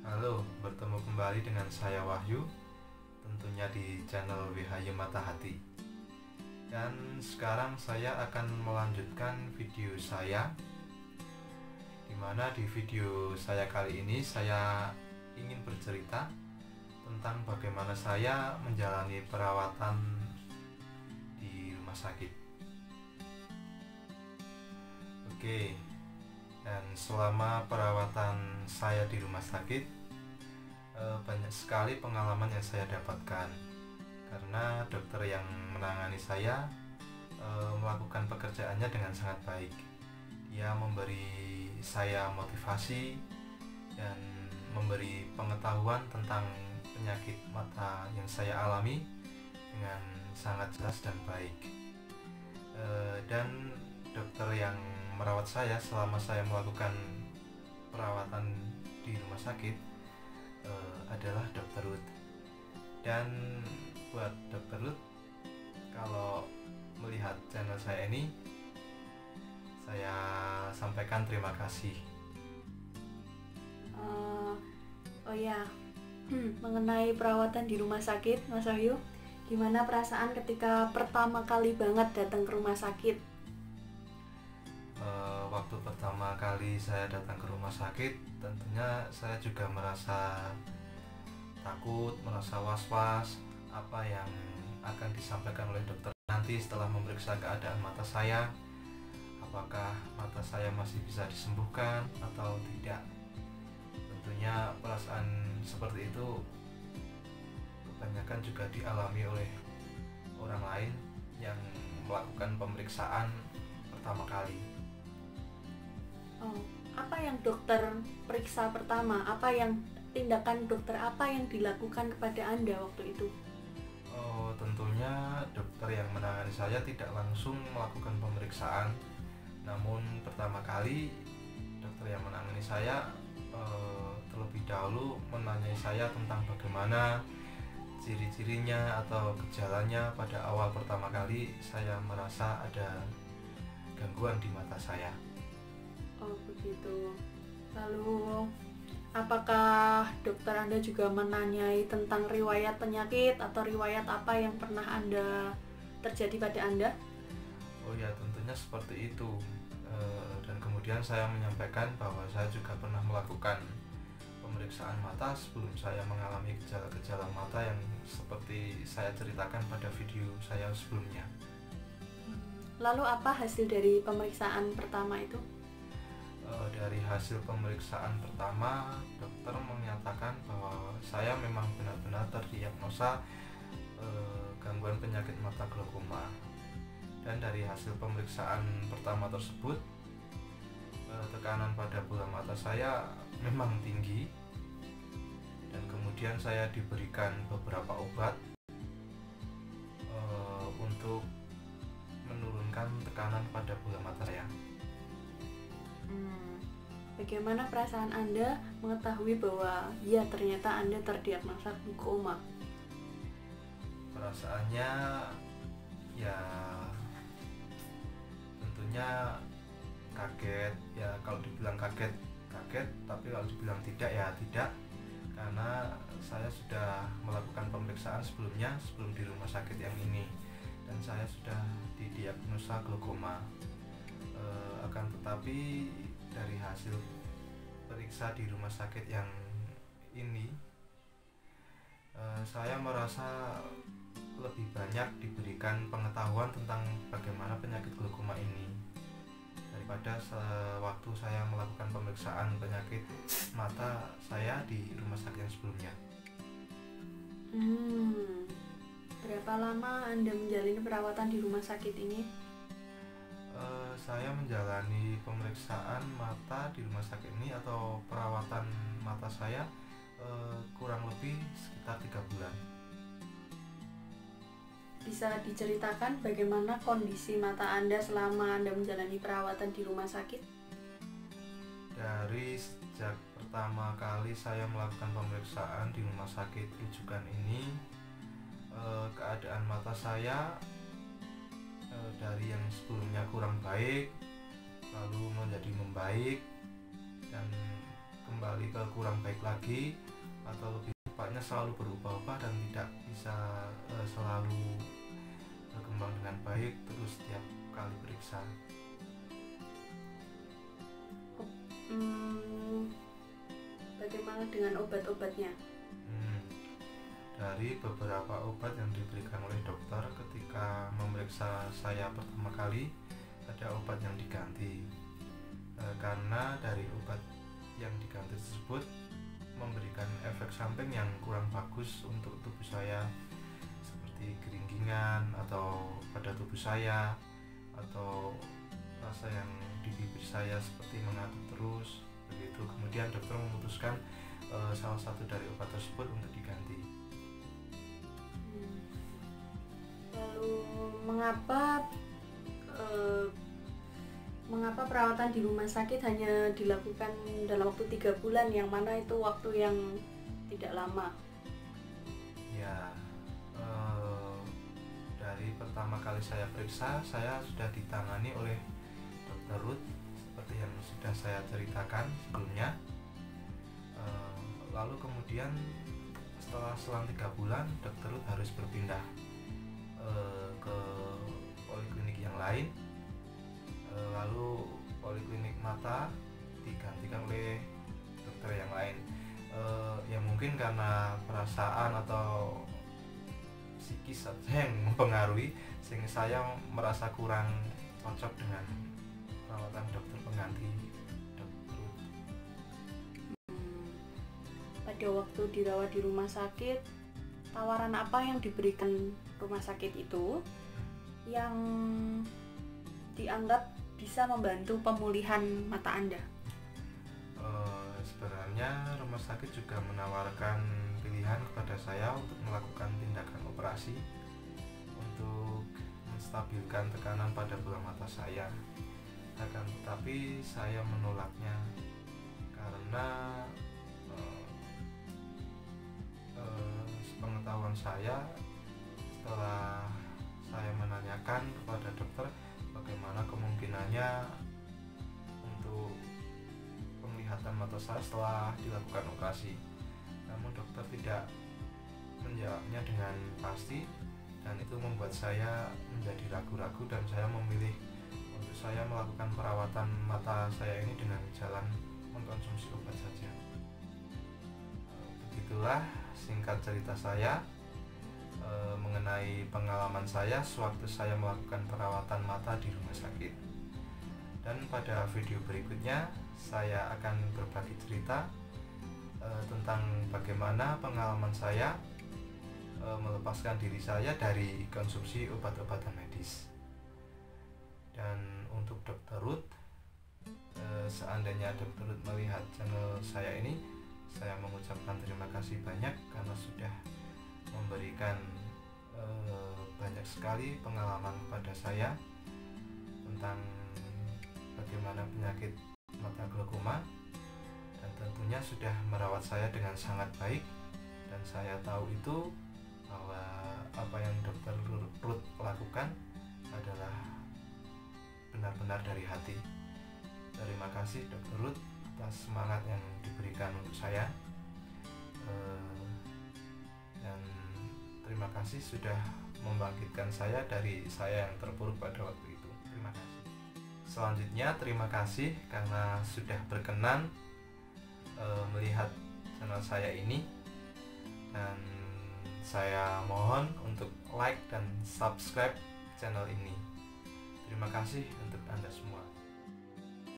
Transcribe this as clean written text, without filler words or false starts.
Halo, bertemu kembali dengan saya Wahyu, tentunya di channel Wahyu Mata Hati. Dan sekarang saya akan melanjutkan video saya, dimana di video saya kali ini saya ingin bercerita tentang bagaimana saya menjalani perawatan di rumah sakit. Oke, dan selama perawatan saya di rumah sakit, banyak sekali pengalaman yang saya dapatkan karena dokter yang menangani saya melakukan pekerjaannya dengan sangat baik. Dia memberi saya motivasi dan memberi pengetahuan tentang penyakit mata yang saya alami dengan sangat jelas dan baik. Dan dokter yang merawat saya selama saya melakukan perawatan di rumah sakit adalah Dokter Ruth. Dan buat Dokter Ruth, kalau melihat channel saya ini, saya sampaikan terima kasih. Oh ya, mengenai perawatan di rumah sakit, Mas Wahyu, gimana perasaan ketika pertama kali banget datang ke rumah sakit? Waktu pertama kali saya datang ke rumah sakit, tentunya saya juga merasa takut, merasa was-was apa yang akan disampaikan oleh dokter nanti setelah memeriksa keadaan mata saya. Apakah mata saya masih bisa disembuhkan atau tidak? Tentunya perasaan seperti itu kebanyakan juga dialami oleh orang lain yang melakukan pemeriksaan pertama kali. Apa yang dokter periksa pertama? Tindakan dokter apa yang dilakukan kepada Anda waktu itu? Tentunya dokter yang menangani saya tidak langsung melakukan pemeriksaan, namun pertama kali dokter yang menangani saya terlebih dahulu menanyai saya tentang bagaimana ciri-cirinya atau gejalanya pada awal pertama kali saya merasa ada gangguan di mata saya. Oh begitu. Lalu apakah dokter Anda juga menanyai tentang riwayat penyakit atau riwayat apa yang pernah Anda terjadi pada Anda? Oh ya, tentunya seperti itu. Dan kemudian saya menyampaikan bahwa saya juga pernah melakukan pemeriksaan mata sebelum saya mengalami gejala-gejala mata yang seperti saya ceritakan pada video saya sebelumnya. Lalu apa hasil dari pemeriksaan pertama itu? Dari hasil pemeriksaan pertama, dokter menyatakan bahwa saya memang benar-benar terdiagnosa gangguan penyakit mata glaukoma. Dan dari hasil pemeriksaan pertama tersebut, tekanan pada bola mata saya memang tinggi, dan kemudian saya diberikan beberapa obat untuk menurunkan tekanan pada bola mata saya. Bagaimana perasaan Anda mengetahui bahwa ya ternyata Anda terdiagnosa glaukoma? Perasaannya ya tentunya kaget. Ya kalau dibilang kaget, tapi kalau dibilang tidak ya tidak, karena saya sudah melakukan pemeriksaan sebelumnya sebelum di rumah sakit yang ini, dan saya sudah didiagnosa glaukoma. Akan tetapi dari hasil periksa di rumah sakit yang ini, saya merasa lebih banyak diberikan pengetahuan tentang bagaimana penyakit glaukoma ini daripada sewaktu saya melakukan pemeriksaan penyakit mata saya di rumah sakit yang sebelumnya. Berapa lama Anda menjalani perawatan di rumah sakit ini? Saya menjalani pemeriksaan mata di rumah sakit ini atau perawatan mata saya kurang lebih sekitar 3 bulan. Bisa diceritakan bagaimana kondisi mata Anda selama Anda menjalani perawatan di rumah sakit? Dari sejak pertama kali saya melakukan pemeriksaan di rumah sakit rujukan ini, keadaan mata saya dari yang sebelumnya kurang baik lalu menjadi membaik, dan kembali ke kurang baik lagi, atau lebih tepatnya selalu berubah-ubah dan tidak bisa selalu berkembang dengan baik terus setiap kali periksa. Bagaimana dengan obat-obatnya? Dari beberapa obat yang diberikan oleh dokter ketika memeriksa saya pertama kali, ada obat yang diganti karena dari obat yang diganti tersebut memberikan efek samping yang kurang bagus untuk tubuh saya, seperti keringgingan atau pada tubuh saya, atau rasa yang di bibir saya seperti mengatuk terus begitu. Kemudian dokter memutuskan salah satu dari obat tersebut untuk diganti. Lalu mengapa perawatan di rumah sakit hanya dilakukan dalam waktu 3 bulan, yang mana itu waktu yang tidak lama? Ya, dari pertama kali saya periksa, saya sudah ditangani oleh Dr. Ruth seperti yang sudah saya ceritakan sebelumnya. Lalu kemudian setelah selang 3 bulan, Dr. Ruth harus berpindah ke poliklinik yang lain. Lalu poliklinik mata digantikan oleh dokter yang lain. Ya mungkin karena perasaan atau psikis yang mempengaruhi, sehingga saya merasa kurang cocok dengan perawatan dokter pengganti Dr. Ruth. Pada waktu dirawat di rumah sakit, tawaran apa yang diberikan rumah sakit itu yang dianggap bisa membantu pemulihan mata Anda? Sebenarnya rumah sakit juga menawarkan pilihan kepada saya untuk melakukan tindakan operasi untuk menstabilkan tekanan pada bola mata saya. Akan tetapi saya menolaknya karena sepengetahuan saya, setelah saya menanyakan kepada dokter bagaimana kemungkinannya untuk penglihatan mata saya setelah dilakukan operasi, namun dokter tidak menjawabnya dengan pasti, dan itu membuat saya menjadi ragu-ragu dan saya memilih untuk saya melakukan perawatan mata saya ini dengan jalan mengkonsumsi obat saja. Begitulah singkat cerita saya mengenai pengalaman saya sewaktu saya melakukan perawatan mata di rumah sakit. Dan pada video berikutnya saya akan berbagi cerita tentang bagaimana pengalaman saya melepaskan diri saya dari konsumsi obat-obatan medis. Dan untuk Dr. Ruth, seandainya Dr. Ruth melihat channel saya ini, saya mengucapkan terima kasih banyak karena sudah memberikan banyak sekali pengalaman kepada saya tentang bagaimana penyakit mata glaukoma, dan tentunya sudah merawat saya dengan sangat baik, dan saya tahu itu bahwa apa yang Dr. Ruth lakukan adalah benar-benar dari hati. Terima kasih Dr. Ruth atas semangat yang diberikan untuk saya, dan terima kasih sudah membangkitkan saya dari saya yang terpuruk pada waktu itu. Terima kasih. Selanjutnya terima kasih karena sudah berkenan melihat channel saya ini, dan saya mohon untuk like dan subscribe channel ini. Terima kasih untuk Anda semua.